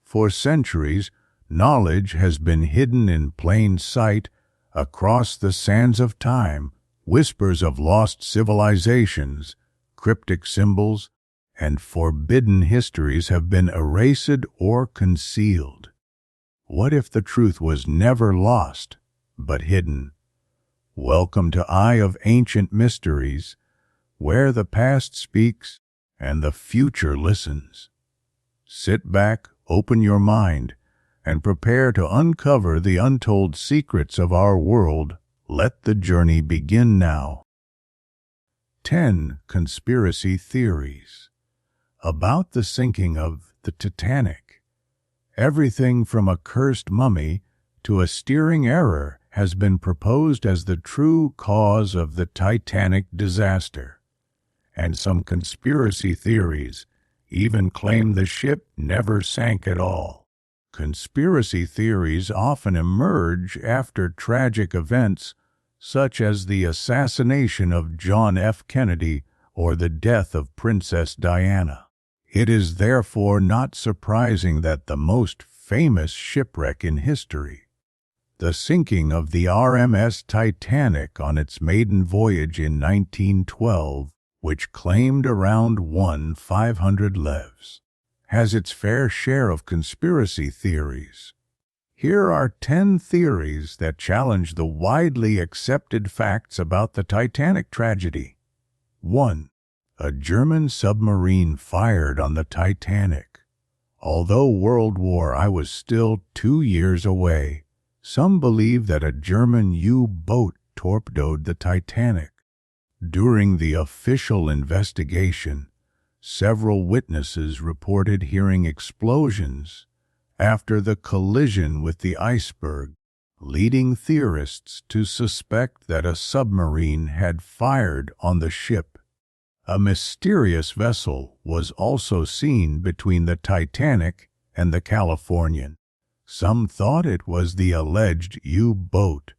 For centuries, knowledge has been hidden in plain sight across the sands of time. Whispers of lost civilizations, cryptic symbols, and forbidden histories have been erased or concealed. What if the truth was never lost, but hidden? Welcome to Eye of Ancient Mysteries, where the past speaks and the future listens. Sit back, open your mind, and prepare to uncover the untold secrets of our world. Let the journey begin now. 10 Conspiracy Theories about the sinking of the Titanic. Everything from a cursed mummy to a steering error has been proposed as the true cause of the Titanic disaster. And some conspiracy theories even claim the ship never sank at all. Conspiracy theories often emerge after tragic events such as the assassination of John F. Kennedy or the death of Princess Diana. It is therefore not surprising that the most famous shipwreck in history, the sinking of the RMS Titanic on its maiden voyage in 1912, which claimed around 1,500 lives, has its fair share of conspiracy theories. Here are 10 theories that challenge the widely accepted facts about the Titanic tragedy. 1. A German submarine fired on the Titanic. Although World War I was still 2 years away, some believe that a German U-boat torpedoed the Titanic. During the official investigation, several witnesses reported hearing explosions after the collision with the iceberg, leading theorists to suspect that a submarine had fired on the ship. A mysterious vessel was also seen between the Titanic and the Californian. Some thought it was the alleged U-boat,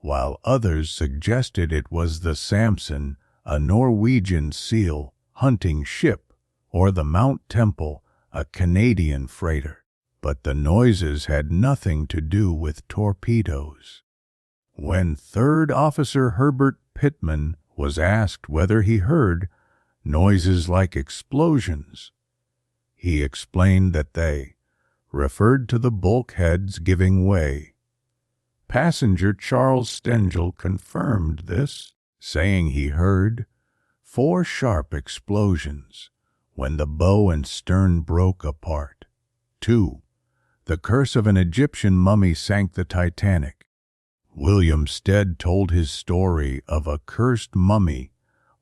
while others suggested it was the Samson, a Norwegian seal hunting ship, or the Mount Temple, a Canadian freighter. But the noises had nothing to do with torpedoes. When Third Officer Herbert Pittman was asked whether he heard noises like explosions, he explained that they referred to the bulkheads giving way. Passenger Charles Stengel confirmed this, saying he heard 4 sharp explosions when the bow and stern broke apart. 2. The curse of an Egyptian mummy sank the Titanic. William Stead told his story of a cursed mummy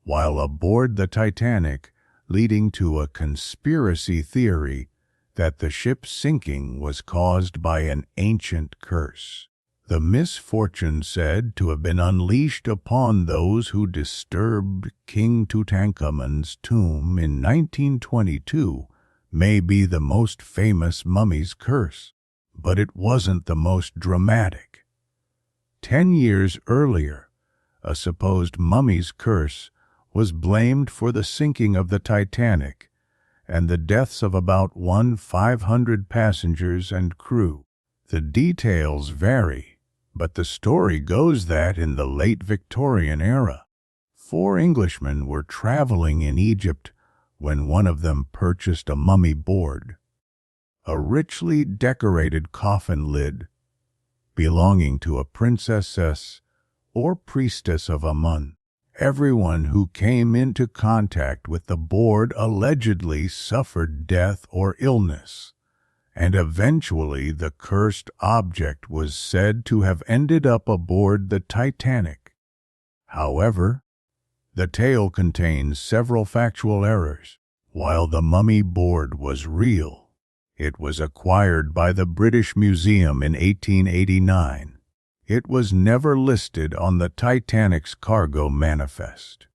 while aboard the Titanic, leading to a conspiracy theory that the ship's sinking was caused by an ancient curse. The misfortune said to have been unleashed upon those who disturbed King Tutankhamun's tomb in 1922 may be the most famous mummy's curse, but it wasn't the most dramatic. 10 years earlier, a supposed mummy's curse was blamed for the sinking of the Titanic and the deaths of about 1,500 passengers and crew. The details vary, but the story goes that in the late Victorian era, 4 Englishmen were traveling in Egypt when one of them purchased a mummy board, a richly decorated coffin lid belonging to a princess or priestess of Amun. Everyone who came into contact with the board allegedly suffered death or illness, and eventually the cursed object was said to have ended up aboard the Titanic. However, the tale contains several factual errors. While the mummy board was real, it was acquired by the British Museum in 1889. It was never listed on the Titanic's cargo manifest.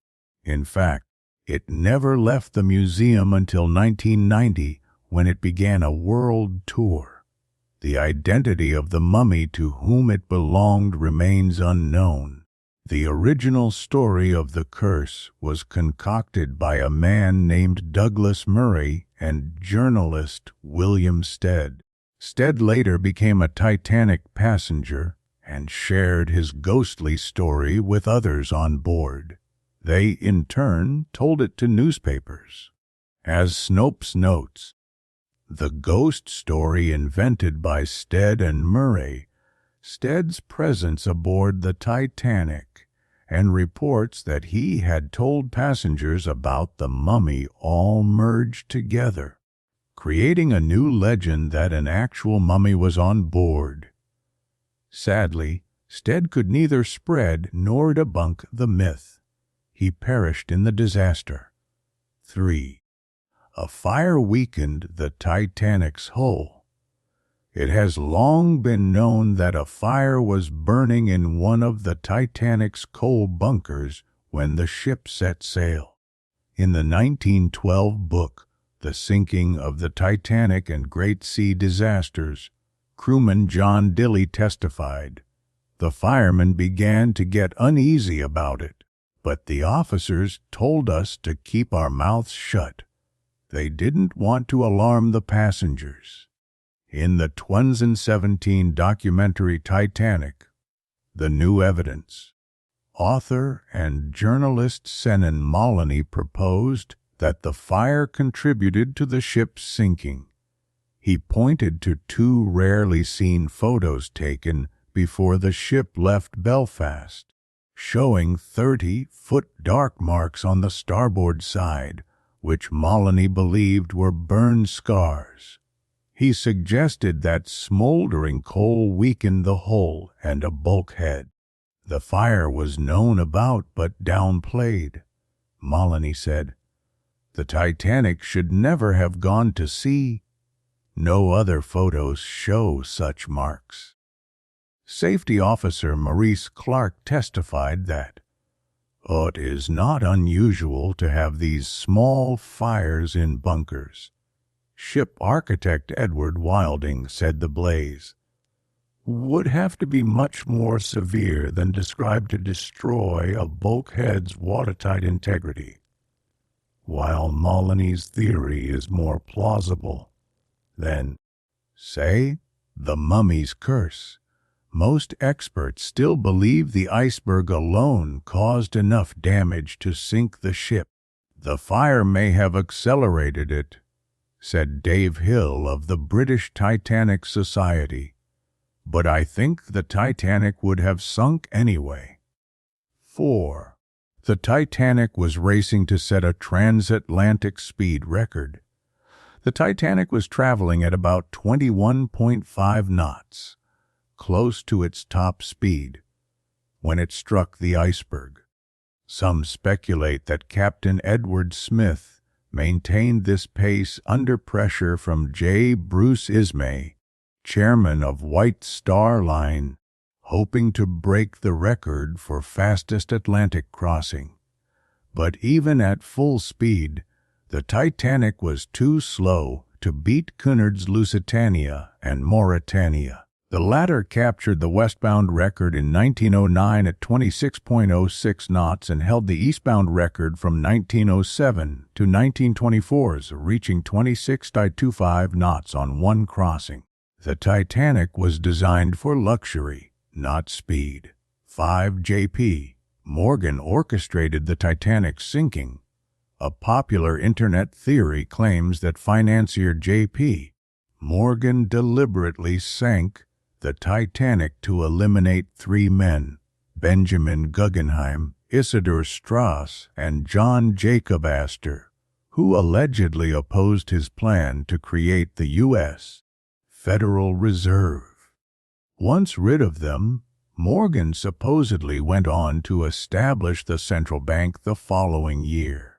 In fact, it never left the museum until 1990, when it began a world tour. The identity of the mummy to whom it belonged remains unknown. The original story of the curse was concocted by a man named Douglas Murray and journalist William Stead. Stead later became a Titanic passenger and shared his ghostly story with others on board. They, in turn, told it to newspapers. As Snopes notes, the ghost story invented by Stead and Murray, Stead's presence aboard the Titanic, and reports that he had told passengers about the mummy all merged together, creating a new legend that an actual mummy was on board. Sadly, Stead could neither spread nor debunk the myth. He perished in the disaster. 3. A fire weakened the Titanic's hull. It has long been known that a fire was burning in one of the Titanic's coal bunkers when the ship set sail. In the 1912 book, The Sinking of the Titanic and Great Sea Disasters, crewman John Dilley testified, "The firemen began to get uneasy about it, but the officers told us to keep our mouths shut. They didn't want to alarm the passengers." In the 2017 documentary Titanic, The New Evidence, author and journalist Senan Molyneux proposed that the fire contributed to the ship's sinking. He pointed to two rarely seen photos taken before the ship left Belfast, showing 30-foot dark marks on the starboard side, which Molyneux believed were burn scars. He suggested that smoldering coal weakened the hull and a bulkhead. The fire was known about but downplayed. Molyneux said, "The Titanic should never have gone to sea. No other photos show such marks." Safety Officer Maurice Clark testified that, "It is not unusual to have these small fires in bunkers." Ship architect Edward Wilding said the blaze would have to be much more severe than described to destroy a bulkhead's watertight integrity. While Molyneux's theory is more plausible than, say, the mummy's curse, most experts still believe the iceberg alone caused enough damage to sink the ship. "The fire may have accelerated it," said Dave Hill of the British Titanic Society, "but I think the Titanic would have sunk anyway." 4. The Titanic was racing to set a transatlantic speed record. The Titanic was traveling at about 21.5 knots, close to its top speed, when it struck the iceberg. Some speculate that Captain Edward Smith maintained this pace under pressure from J. Bruce Ismay, chairman of White Star Line, hoping to break the record for fastest Atlantic crossing. But even at full speed, the Titanic was too slow to beat Cunard's Lusitania and Mauretania. The latter captured the westbound record in 1909 at 26.06 knots and held the eastbound record from 1907 to 1924's, reaching 26.25 knots on one crossing. The Titanic was designed for luxury, not speed. 5. J.P. Morgan orchestrated the Titanic's sinking. A popular internet theory claims that financier J.P. Morgan deliberately sank the Titanic to eliminate three men, Benjamin Guggenheim, Isidor Strass, and John Jacob Astor, who allegedly opposed his plan to create the U.S. Federal Reserve. Once rid of them, Morgan supposedly went on to establish the central bank the following year.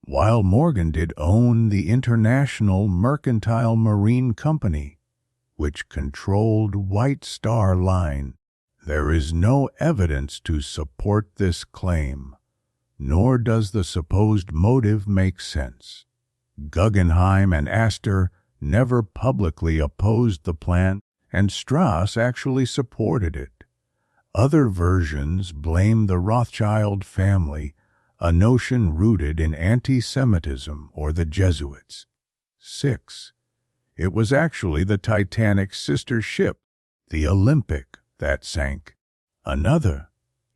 While Morgan did own the International Mercantile Marine Company, which controlled White Star Line, there is no evidence to support this claim, nor does the supposed motive make sense. Guggenheim and Astor never publicly opposed the plan, and Strass actually supported it. Other versions blame the Rothschild family, a notion rooted in anti-Semitism or the Jesuits. 6. It was actually the Titanic's sister ship, the Olympic, that sank. Another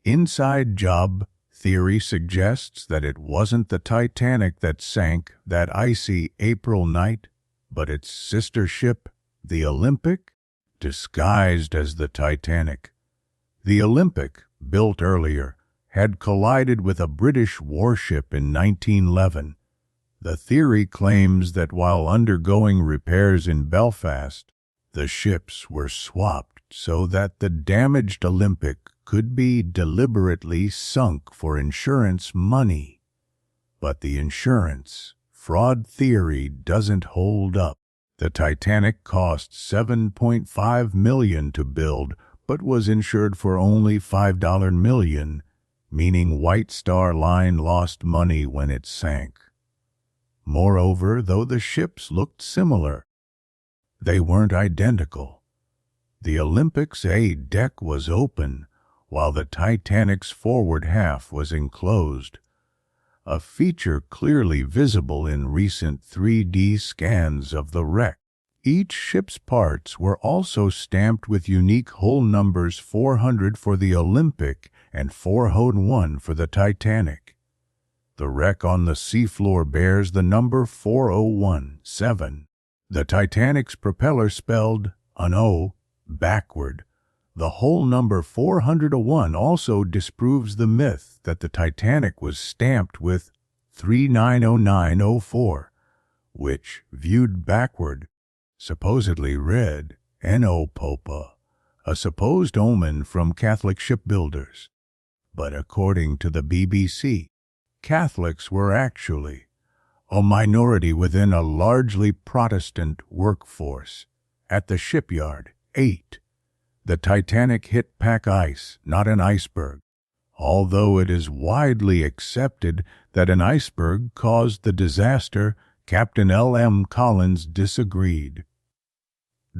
inside job theory suggests that it wasn't the Titanic that sank that icy April night, but its sister ship, the Olympic, disguised as the Titanic. The Olympic, built earlier, had collided with a British warship in 1911. The theory claims that while undergoing repairs in Belfast, the ships were swapped so that the damaged Olympic could be deliberately sunk for insurance money. But the insurance fraud theory doesn't hold up. The Titanic cost $7.5 million to build, but was insured for only $5 million, meaning White Star Line lost money when it sank. Moreover, though the ships looked similar, they weren't identical. The Olympic's A deck was open, while the Titanic's forward half was enclosed, a feature clearly visible in recent 3D scans of the wreck. Each ship's parts were also stamped with unique hull numbers 400 for the Olympic and 401 for the Titanic. The wreck on the seafloor bears the number 4017. The Titanic's propeller spelled an O backward. The hull number 401 also disproves the myth that the Titanic was stamped with 390904, which, viewed backward, supposedly read No Popa, a supposed omen from Catholic shipbuilders. But according to the BBC, Catholics were actually a minority within a largely Protestant workforce. At the shipyard, 8. The Titanic hit pack ice, not an iceberg, although it is widely accepted that an iceberg caused the disaster. Captain L.M. Collins disagreed.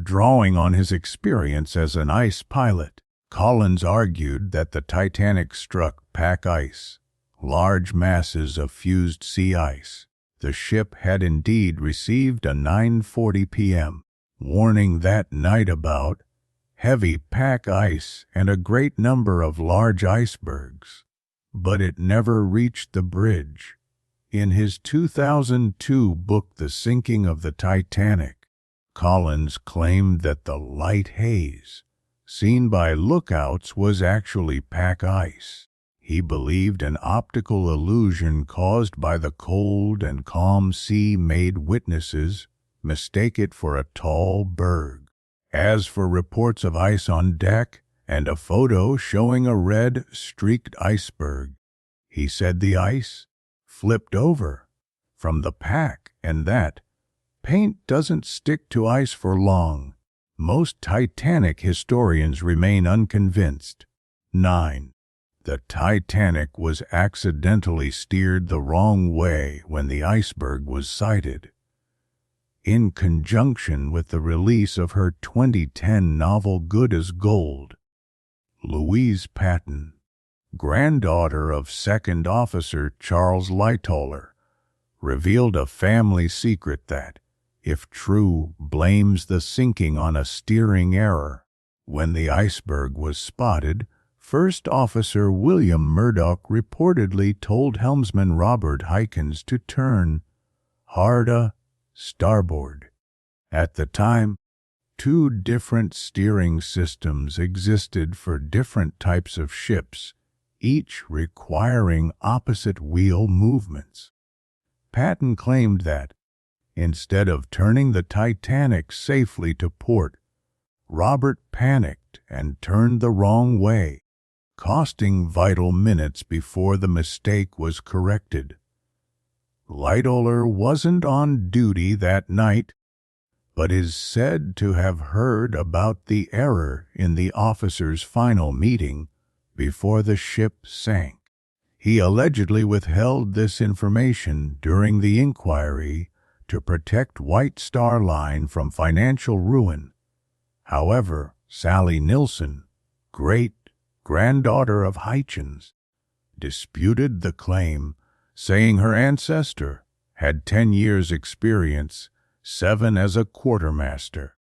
Drawing on his experience as an ice pilot, Collins argued that the Titanic struck pack ice, large masses of fused sea ice. The ship had indeed received a 9:40 p.m. warning that night about heavy pack ice and a great number of large icebergs, but it never reached the bridge. In his 2002 book The Sinking of the Titanic, Collins claimed that the light haze seen by lookouts was actually pack ice. He believed an optical illusion caused by the cold and calm sea made witnesses mistake it for a tall berg. As for reports of ice on deck and a photo showing a red streaked iceberg, he said the ice flipped over from the pack and that paint doesn't stick to ice for long. Most Titanic historians remain unconvinced. 9. The Titanic was accidentally steered the wrong way when the iceberg was sighted. In conjunction with the release of her 2010 novel Good as Gold, Louise Patton, granddaughter of Second Officer Charles Lightoller, revealed a family secret that, if true, blames the sinking on a steering error. When the iceberg was spotted, First Officer William Murdoch reportedly told helmsman Robert Hykins to turn hard starboard. At the time, 2 different steering systems existed for different types of ships, each requiring opposite wheel movements. Patton claimed that, instead of turning the Titanic safely to port, Robert panicked and turned the wrong way, costing vital minutes before the mistake was corrected. Lightoller wasn't on duty that night, but is said to have heard about the error in the officers' final meeting before the ship sank. He allegedly withheld this information during the inquiry to protect White Star Line from financial ruin. However, Sally Nilsson, great-granddaughter of Hykins, disputed the claim, saying her ancestor had 10 years' experience 7 as a quartermaster.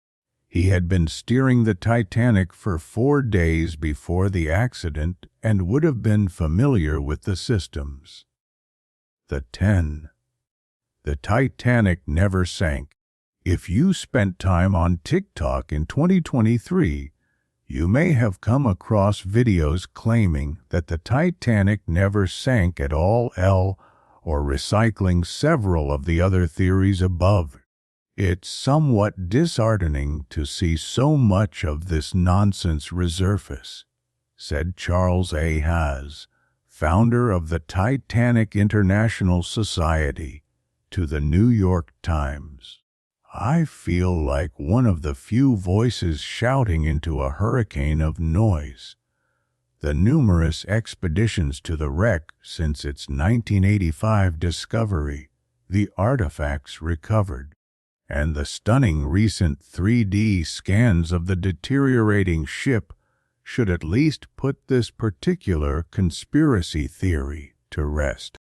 He had been steering the Titanic for 4 days before the accident and would have been familiar with the systems. The 10. The Titanic never sank. If you spent time on TikTok in 2023, you may have come across videos claiming that the Titanic never sank at all, or recycling several of the other theories above. It's somewhat disheartening to see so much of this nonsense resurface, said Charles A. Haas, founder of the Titanic International Society, to the New York Times. I feel like one of the few voices shouting into a hurricane of noise. The numerous expeditions to the wreck since its 1985 discovery, the artifacts recovered, and the stunning recent 3D scans of the deteriorating ship should at least put this particular conspiracy theory to rest.